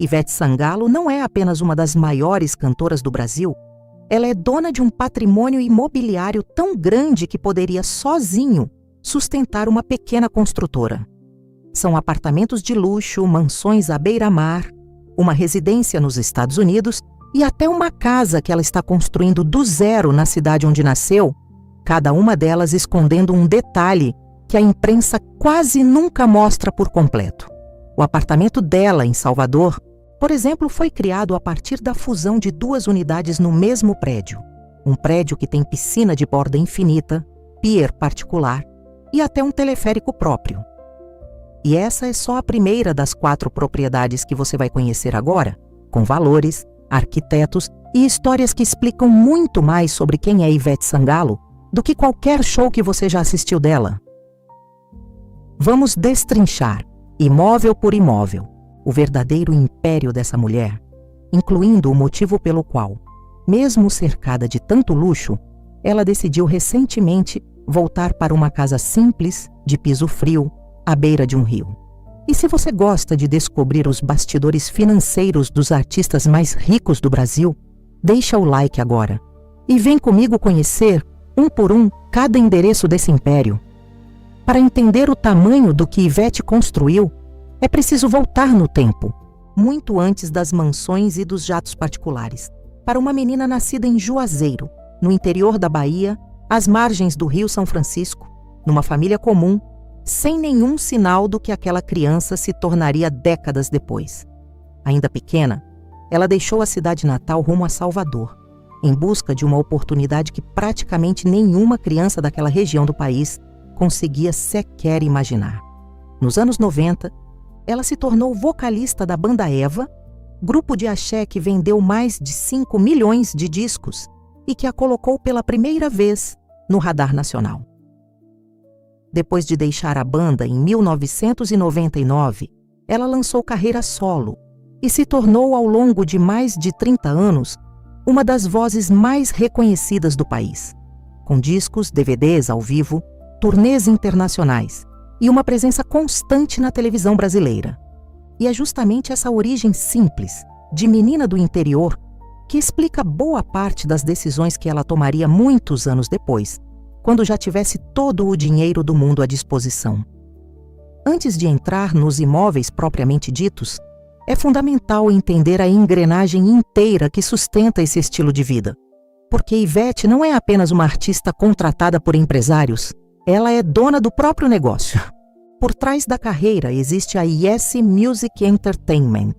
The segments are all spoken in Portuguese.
Ivete Sangalo não é apenas uma das maiores cantoras do Brasil, ela é dona de um patrimônio imobiliário tão grande que poderia sozinho sustentar uma pequena construtora. São apartamentos de luxo, mansões à beira-mar, uma residência nos Estados Unidos e até uma casa que ela está construindo do zero na cidade onde nasceu, cada uma delas escondendo um detalhe que a imprensa quase nunca mostra por completo. O apartamento dela, em Salvador, por exemplo, foi criado a partir da fusão de 2 unidades no mesmo prédio. Um prédio que tem piscina de borda infinita, pier particular e até um teleférico próprio. E essa é só a primeira das 4 propriedades que você vai conhecer agora, com valores, arquitetos e histórias que explicam muito mais sobre quem é Ivete Sangalo do que qualquer show que você já assistiu dela. Vamos destrinchar, imóvel por imóvel, o verdadeiro império dessa mulher, incluindo o motivo pelo qual, mesmo cercada de tanto luxo, ela decidiu recentemente voltar para uma casa simples, de piso frio, à beira de um rio. E se você gosta de descobrir os bastidores financeiros dos artistas mais ricos do Brasil, deixa o like agora e vem comigo conhecer, um por um, cada endereço desse império. Para entender o tamanho do que Ivete construiu, é preciso voltar no tempo, muito antes das mansões e dos jatos particulares, para uma menina nascida em Juazeiro, no interior da Bahia, às margens do Rio São Francisco, numa família comum, sem nenhum sinal do que aquela criança se tornaria décadas depois. Ainda pequena, ela deixou a cidade natal rumo a Salvador, em busca de uma oportunidade que praticamente nenhuma criança daquela região do país conseguia sequer imaginar. Nos anos 90, ela se tornou vocalista da banda Eva, grupo de axé que vendeu mais de 5 milhões de discos e que a colocou pela primeira vez no radar nacional. Depois de deixar a banda em 1999, ela lançou carreira solo e se tornou, ao longo de mais de 30 anos, uma das vozes mais reconhecidas do país, com discos, DVDs ao vivo, turnês internacionais e uma presença constante na televisão brasileira. E é justamente essa origem simples, de menina do interior, que explica boa parte das decisões que ela tomaria muitos anos depois, quando já tivesse todo o dinheiro do mundo à disposição. Antes de entrar nos imóveis propriamente ditos, é fundamental entender a engrenagem inteira que sustenta esse estilo de vida. Porque Ivete não é apenas uma artista contratada por empresários, ela é dona do próprio negócio. Por trás da carreira existe a Yes Music Entertainment,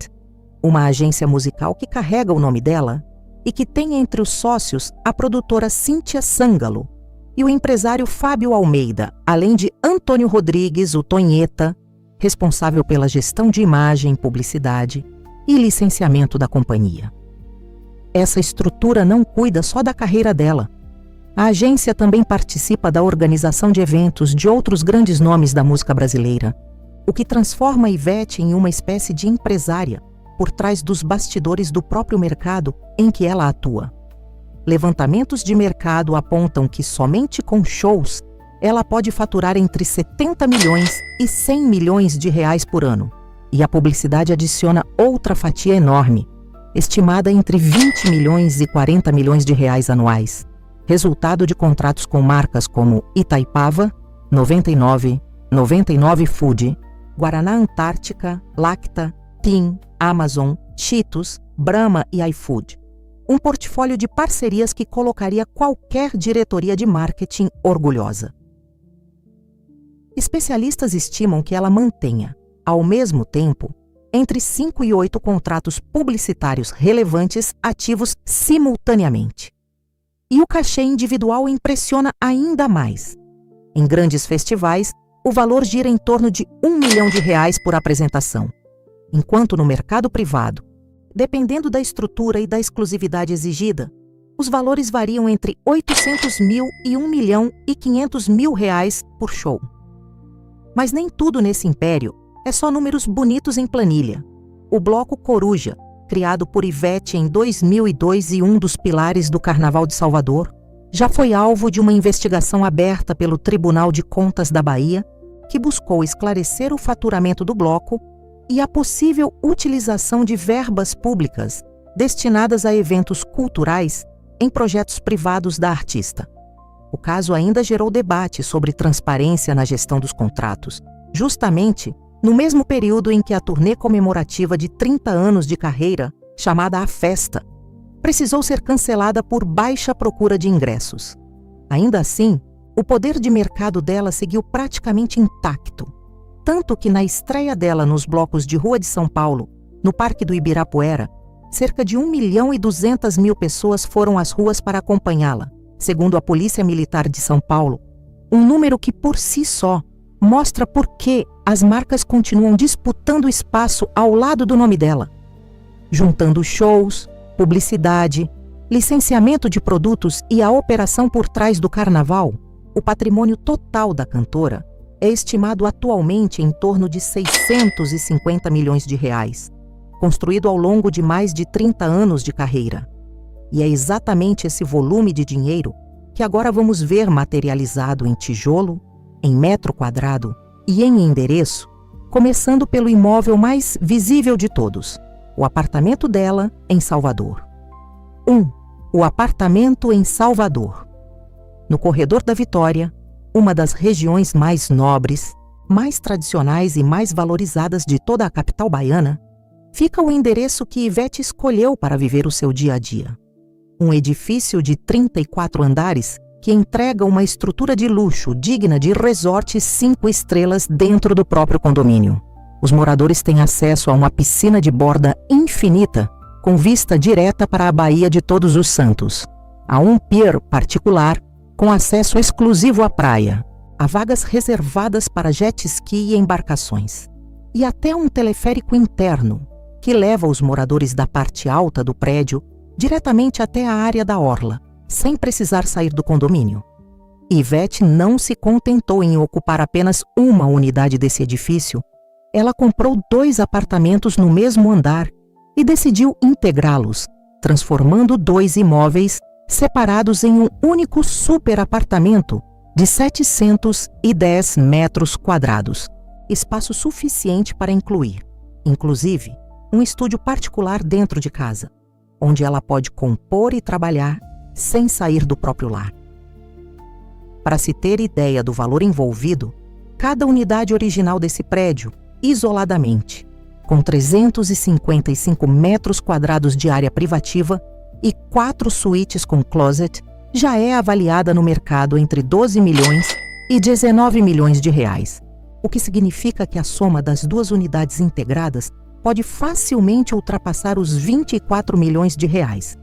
uma agência musical que carrega o nome dela e que tem entre os sócios a produtora Cíntia Sangalo e o empresário Fábio Almeida, além de Antônio Rodrigues, o Tonheta, responsável pela gestão de imagem, publicidade e licenciamento da companhia. Essa estrutura não cuida só da carreira dela. A agência também participa da organização de eventos de outros grandes nomes da música brasileira, o que transforma a Ivete em uma espécie de empresária por trás dos bastidores do próprio mercado em que ela atua. Levantamentos de mercado apontam que somente com shows ela pode faturar entre 70 milhões e 100 milhões de reais por ano, e a publicidade adiciona outra fatia enorme, estimada entre 20 milhões e 40 milhões de reais anuais, resultado de contratos com marcas como Itaipava, 99, 99 Food, Guaraná Antártica, Lacta, TIM, Amazon, Cheetos, Brahma e iFood. Um portfólio de parcerias que colocaria qualquer diretoria de marketing orgulhosa. Especialistas estimam que ela mantenha, ao mesmo tempo, entre 5 e 8 contratos publicitários relevantes ativos simultaneamente. E o cachê individual impressiona ainda mais. Em grandes festivais, o valor gira em torno de R$1 milhão por apresentação, enquanto no mercado privado, dependendo da estrutura e da exclusividade exigida, os valores variam entre 800 mil e R$1.500.000 por show. Mas nem tudo nesse império é só números bonitos em planilha. O Bloco Coruja, criado por Ivete em 2002 e um dos pilares do Carnaval de Salvador, já foi alvo de uma investigação aberta pelo Tribunal de Contas da Bahia, que buscou esclarecer o faturamento do bloco e a possível utilização de verbas públicas destinadas a eventos culturais em projetos privados da artista. O caso ainda gerou debate sobre transparência na gestão dos contratos, justamente no mesmo período em que a turnê comemorativa de 30 anos de carreira, chamada A Festa, precisou ser cancelada por baixa procura de ingressos. Ainda assim, o poder de mercado dela seguiu praticamente intacto, tanto que na estreia dela nos blocos de rua de São Paulo, no Parque do Ibirapuera, cerca de 1.200.000 pessoas foram às ruas para acompanhá-la, segundo a Polícia Militar de São Paulo, um número que por si só mostra por que as marcas continuam disputando espaço ao lado do nome dela, juntando shows, publicidade, licenciamento de produtos e a operação por trás do carnaval. O patrimônio total da cantora é estimado atualmente em torno de 650 milhões de reais, construído ao longo de mais de 30 anos de carreira. E é exatamente esse volume de dinheiro que agora vamos ver materializado em tijolo, em metro quadrado e em endereço, começando pelo imóvel mais visível de todos, o apartamento dela em Salvador. 1. O apartamento em Salvador. No Corredor da Vitória, uma das regiões mais nobres, mais tradicionais e mais valorizadas de toda a capital baiana, fica o endereço que Ivete escolheu para viver o seu dia a dia. Um edifício de 34 andares que entrega uma estrutura de luxo digna de resort 5 estrelas dentro do próprio condomínio. Os moradores têm acesso a uma piscina de borda infinita, com vista direta para a Baía de Todos os Santos, a um pier particular com acesso exclusivo à praia, a vagas reservadas para jet ski e embarcações, e até um teleférico interno que leva os moradores da parte alta do prédio diretamente até a área da orla, sem precisar sair do condomínio. Ivete não se contentou em ocupar apenas uma unidade desse edifício. Ela comprou 2 apartamentos no mesmo andar e decidiu integrá-los, transformando 2 imóveis separados em um único superapartamento de 710 metros quadrados, espaço suficiente para incluir, inclusive, um estúdio particular dentro de casa, onde ela pode compor e trabalhar sem sair do próprio lar. Para se ter ideia do valor envolvido, cada unidade original desse prédio, isoladamente, com 355 metros quadrados de área privativa e 4 suítes com closet, já é avaliada no mercado entre 12 milhões e 19 milhões de reais, o que significa que a soma das 2 unidades integradas pode facilmente ultrapassar os 24 milhões de reais,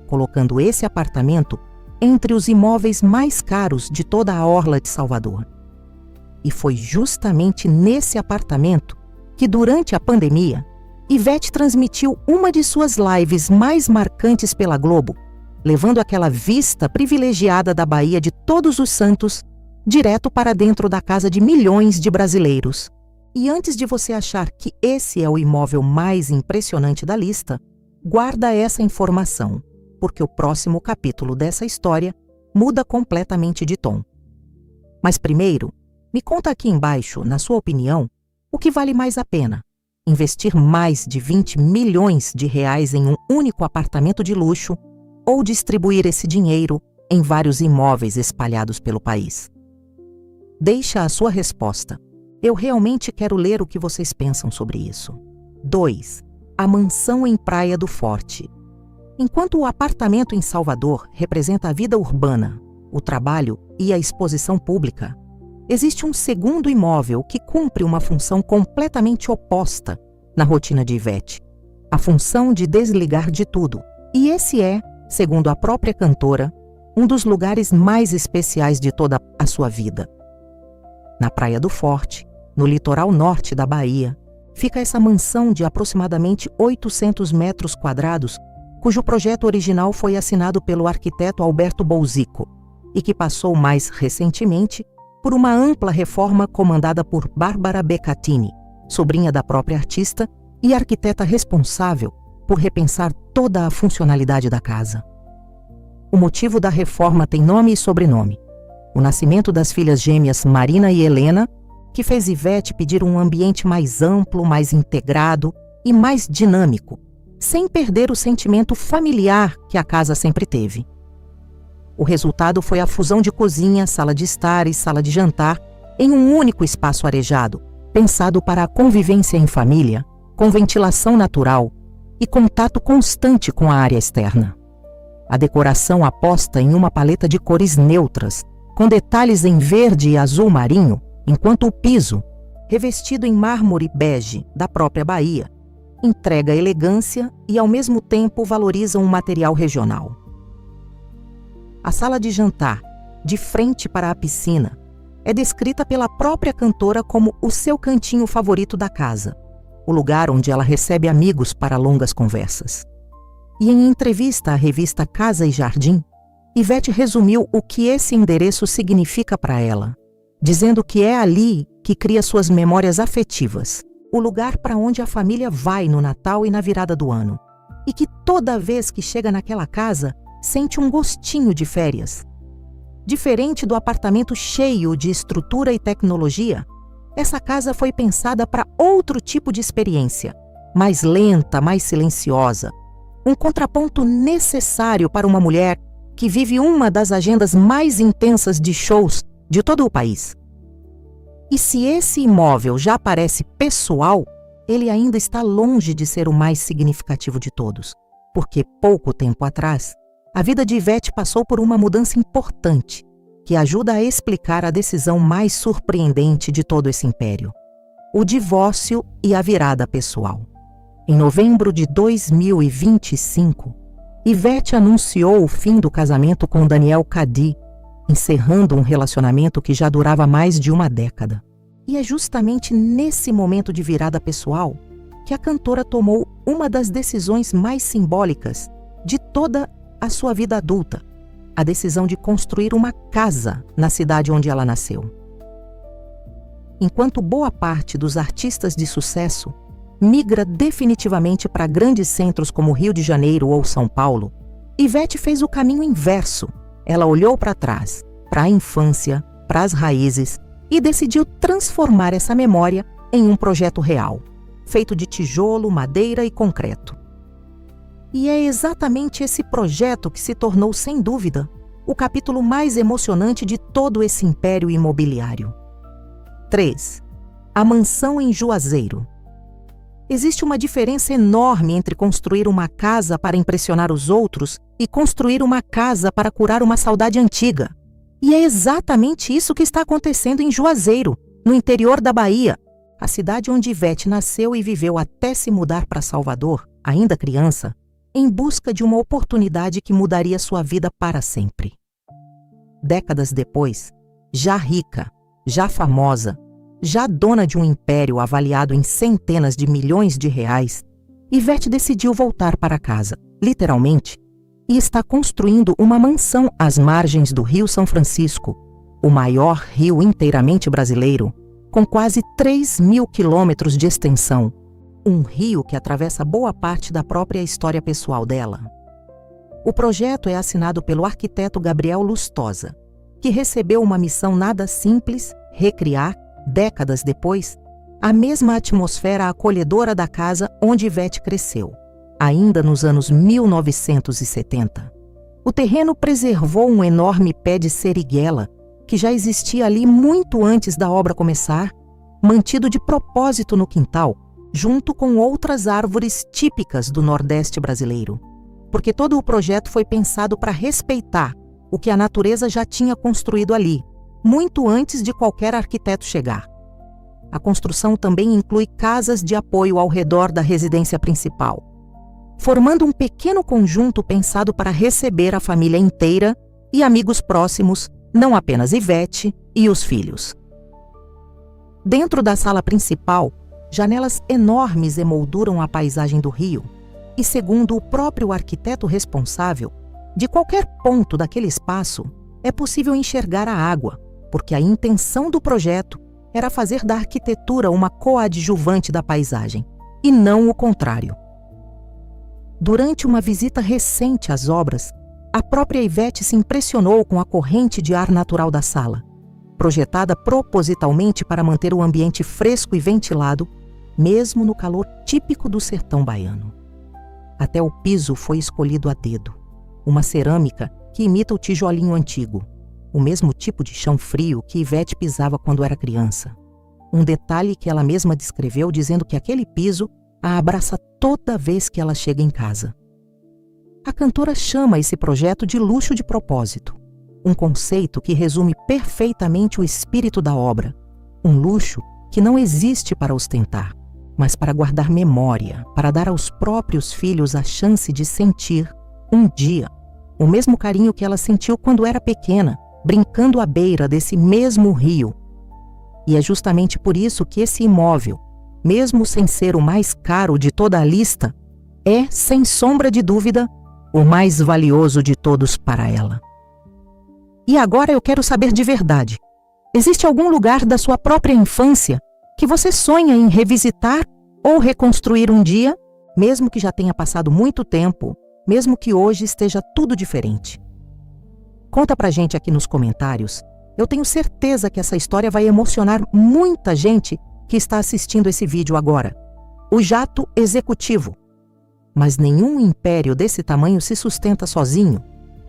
colocando esse apartamento entre os imóveis mais caros de toda a orla de Salvador. E foi justamente nesse apartamento que, durante a pandemia, Ivete transmitiu uma de suas lives mais marcantes pela Globo, levando aquela vista privilegiada da Baía de Todos os Santos direto para dentro da casa de milhões de brasileiros. E antes de você achar que esse é o imóvel mais impressionante da lista, guarda essa informação, porque o próximo capítulo dessa história muda completamente de tom. Mas primeiro, me conta aqui embaixo, na sua opinião, o que vale mais a pena: investir mais de 20 milhões de reais em um único apartamento de luxo ou distribuir esse dinheiro em vários imóveis espalhados pelo país? Deixa a sua resposta. Eu realmente quero ler o que vocês pensam sobre isso. 2. A mansão em Praia do Forte. Enquanto o apartamento em Salvador representa a vida urbana, o trabalho e a exposição pública, existe um segundo imóvel que cumpre uma função completamente oposta na rotina de Ivete: a função de desligar de tudo. E esse é, segundo a própria cantora, um dos lugares mais especiais de toda a sua vida. Na Praia do Forte, no litoral norte da Bahia, fica essa mansão de aproximadamente 800 metros quadrados, cujo projeto original foi assinado pelo arquiteto Alberto Bolzico e que passou mais recentemente por uma ampla reforma comandada por Bárbara Beccatini, sobrinha da própria artista e arquiteta responsável por repensar toda a funcionalidade da casa. O motivo da reforma tem nome e sobrenome: o nascimento das filhas gêmeas Marina e Helena, que fez Ivete pedir um ambiente mais amplo, mais integrado e mais dinâmico, sem perder o sentimento familiar que a casa sempre teve. O resultado foi a fusão de cozinha, sala de estar e sala de jantar em um único espaço arejado, pensado para a convivência em família, com ventilação natural e contato constante com a área externa. A decoração aposta em uma paleta de cores neutras, com detalhes em verde e azul marinho, enquanto o piso, revestido em mármore bege da própria Bahia, entrega elegância e ao mesmo tempo valoriza um material regional. A sala de jantar, de frente para a piscina, é descrita pela própria cantora como o seu cantinho favorito da casa, o lugar onde ela recebe amigos para longas conversas. E em entrevista à revista Casa e Jardim, Ivete resumiu o que esse endereço significa para ela, dizendo que é ali que cria suas memórias afetivas, o lugar para onde a família vai no Natal e na virada do ano, e que toda vez que chega naquela casa, sente um gostinho de férias. Diferente do apartamento cheio de estrutura e tecnologia, essa casa foi pensada para outro tipo de experiência, mais lenta, mais silenciosa, um contraponto necessário para uma mulher que vive uma das agendas mais intensas de shows de todo o país. E se esse imóvel já parece pessoal, ele ainda está longe de ser o mais significativo de todos, porque pouco tempo atrás, a vida de Ivete passou por uma mudança importante, que ajuda a explicar a decisão mais surpreendente de todo esse império: o divórcio e a virada pessoal. Em novembro de 2025, Ivete anunciou o fim do casamento com Daniel Cadi, encerrando um relacionamento que já durava mais de uma década. E é justamente nesse momento de virada pessoal que a cantora tomou uma das decisões mais simbólicas de toda a sua vida adulta, a decisão de construir uma casa na cidade onde ela nasceu. Enquanto boa parte dos artistas de sucesso migra definitivamente para grandes centros como Rio de Janeiro ou São Paulo, Ivete fez o caminho inverso. Ela olhou para trás, para a infância, para as raízes e decidiu transformar essa memória em um projeto real, feito de tijolo, madeira e concreto. E é exatamente esse projeto que se tornou, sem dúvida, o capítulo mais emocionante de todo esse império imobiliário. 3. A mansão em Juazeiro. Existe uma diferença enorme entre construir uma casa para impressionar os outros e construir uma casa para curar uma saudade antiga. E é exatamente isso que está acontecendo em Juazeiro, no interior da Bahia, a cidade onde Ivete nasceu e viveu até se mudar para Salvador, ainda criança, em busca de uma oportunidade que mudaria sua vida para sempre. Décadas depois, já rica, já famosa, já dona de um império avaliado em centenas de milhões de reais, Ivete decidiu voltar para casa, literalmente, e está construindo uma mansão às margens do Rio São Francisco, o maior rio inteiramente brasileiro, com quase 3.000 quilômetros de extensão, um rio que atravessa boa parte da própria história pessoal dela. O projeto é assinado pelo arquiteto Gabriel Lustosa, que recebeu uma missão nada simples: recriar, décadas depois, a mesma atmosfera acolhedora da casa onde Ivete cresceu, ainda nos anos 1970. O terreno preservou um enorme pé de seriguela, que já existia ali muito antes da obra começar, mantido de propósito no quintal, junto com outras árvores típicas do Nordeste brasileiro, porque todo o projeto foi pensado para respeitar o que a natureza já tinha construído ali, muito antes de qualquer arquiteto chegar. A construção também inclui casas de apoio ao redor da residência principal, formando um pequeno conjunto pensado para receber a família inteira e amigos próximos, não apenas Ivete e os filhos. Dentro da sala principal, janelas enormes emolduram a paisagem do rio e, segundo o próprio arquiteto responsável, de qualquer ponto daquele espaço é possível enxergar a água, porque a intenção do projeto era fazer da arquitetura uma coadjuvante da paisagem, e não o contrário. Durante uma visita recente às obras, a própria Ivete se impressionou com a corrente de ar natural da sala, projetada propositalmente para manter o ambiente fresco e ventilado, mesmo no calor típico do sertão baiano. Até o piso foi escolhido a dedo, uma cerâmica que imita o tijolinho antigo, o mesmo tipo de chão frio que Ivete pisava quando era criança. Um detalhe que ela mesma descreveu dizendo que aquele piso a abraça toda vez que ela chega em casa. A cantora chama esse projeto de luxo de propósito, um conceito que resume perfeitamente o espírito da obra, um luxo que não existe para ostentar, mas para guardar memória, para dar aos próprios filhos a chance de sentir, um dia, o mesmo carinho que ela sentiu quando era pequena, brincando à beira desse mesmo rio. E é justamente por isso que esse imóvel, mesmo sem ser o mais caro de toda a lista, é, sem sombra de dúvida, o mais valioso de todos para ela. E agora eu quero saber de verdade. Existe algum lugar da sua própria infância que você sonha em revisitar ou reconstruir um dia, mesmo que já tenha passado muito tempo, mesmo que hoje esteja tudo diferente? Conta pra gente aqui nos comentários. Eu tenho certeza que essa história vai emocionar muita gente que está assistindo esse vídeo agora. O jato executivo. Mas nenhum império desse tamanho se sustenta sozinho.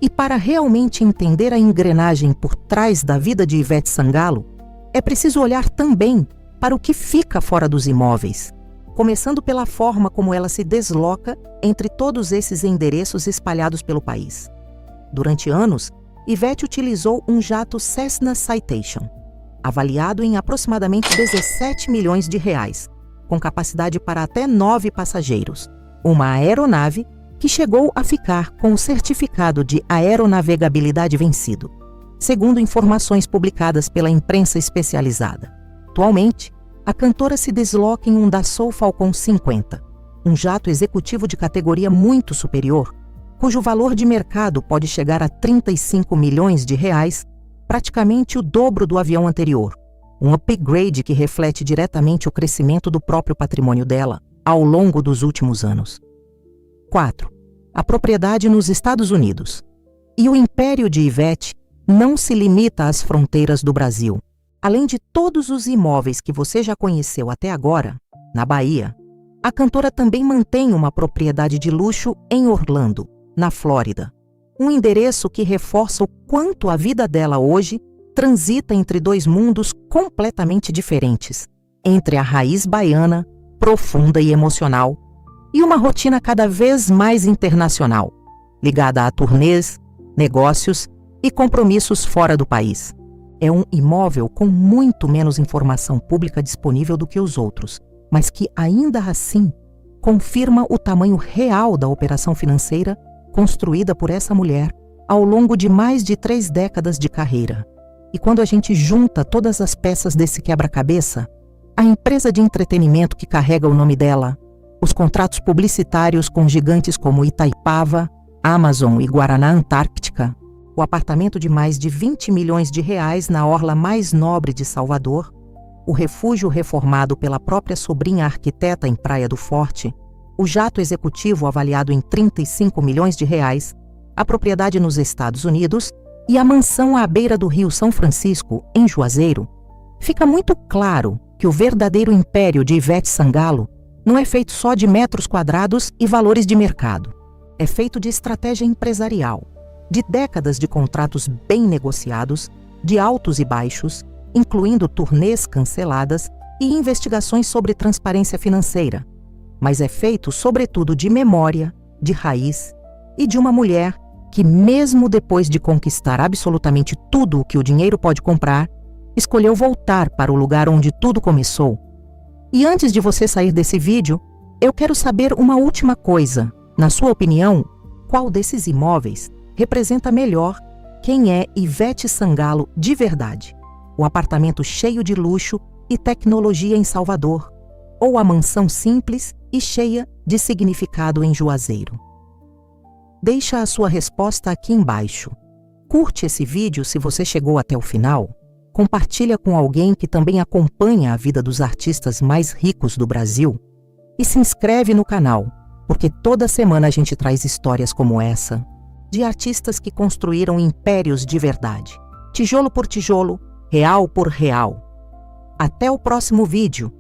E para realmente entender a engrenagem por trás da vida de Ivete Sangalo, é preciso olhar também para o que fica fora dos imóveis, começando pela forma como ela se desloca entre todos esses endereços espalhados pelo país. Durante anos, Ivete utilizou um jato Cessna Citation, avaliado em aproximadamente 17 milhões de reais, com capacidade para até 9 passageiros, uma aeronave que chegou a ficar com o certificado de aeronavegabilidade vencido, segundo informações publicadas pela imprensa especializada. Atualmente, a cantora se desloca em um Dassault Falcon 50, um jato executivo de categoria muito superior, cujo valor de mercado pode chegar a 35 milhões de reais, praticamente o dobro do avião anterior, um upgrade que reflete diretamente o crescimento do próprio patrimônio dela ao longo dos últimos anos. 4. A propriedade nos Estados Unidos. E o império de Ivete não se limita às fronteiras do Brasil. Além de todos os imóveis que você já conheceu até agora, na Bahia, a cantora também mantém uma propriedade de luxo em Orlando, na Flórida. Um endereço que reforça o quanto a vida dela hoje transita entre dois mundos completamente diferentes, entre a raiz baiana, profunda e emocional, e uma rotina cada vez mais internacional, ligada a turnês, negócios e compromissos fora do país. É um imóvel com muito menos informação pública disponível do que os outros, mas que ainda assim confirma o tamanho real da operação financeira construída por essa mulher ao longo de mais de 3 décadas de carreira. E quando a gente junta todas as peças desse quebra-cabeça, a empresa de entretenimento que carrega o nome dela, os contratos publicitários com gigantes como Itaipava, Amazon e Guaraná Antártica, o apartamento de mais de 20 milhões de reais na orla mais nobre de Salvador, o refúgio reformado pela própria sobrinha arquiteta em Praia do Forte, o jato executivo avaliado em 35 milhões de reais, a propriedade nos Estados Unidos e a mansão à beira do Rio São Francisco, em Juazeiro, fica muito claro que o verdadeiro império de Ivete Sangalo não é feito só de metros quadrados e valores de mercado. É feito de estratégia empresarial, de décadas de contratos bem negociados, de altos e baixos, incluindo turnês canceladas e investigações sobre transparência financeira. Mas é feito, sobretudo, de memória, de raiz e de uma mulher que, mesmo depois de conquistar absolutamente tudo o que o dinheiro pode comprar, escolheu voltar para o lugar onde tudo começou. E antes de você sair desse vídeo, eu quero saber uma última coisa. Na sua opinião, qual desses imóveis representa melhor quem é Ivete Sangalo de verdade? O apartamento cheio de luxo e tecnologia em Salvador, ou a mansão simples e cheia de significado em Juazeiro? Deixa a sua resposta aqui embaixo. Curte esse vídeo se você chegou até o final. Compartilha com alguém que também acompanha a vida dos artistas mais ricos do Brasil. E se inscreve no canal, porque toda semana a gente traz histórias como essa, de artistas que construíram impérios de verdade, tijolo por tijolo, real por real. Até o próximo vídeo!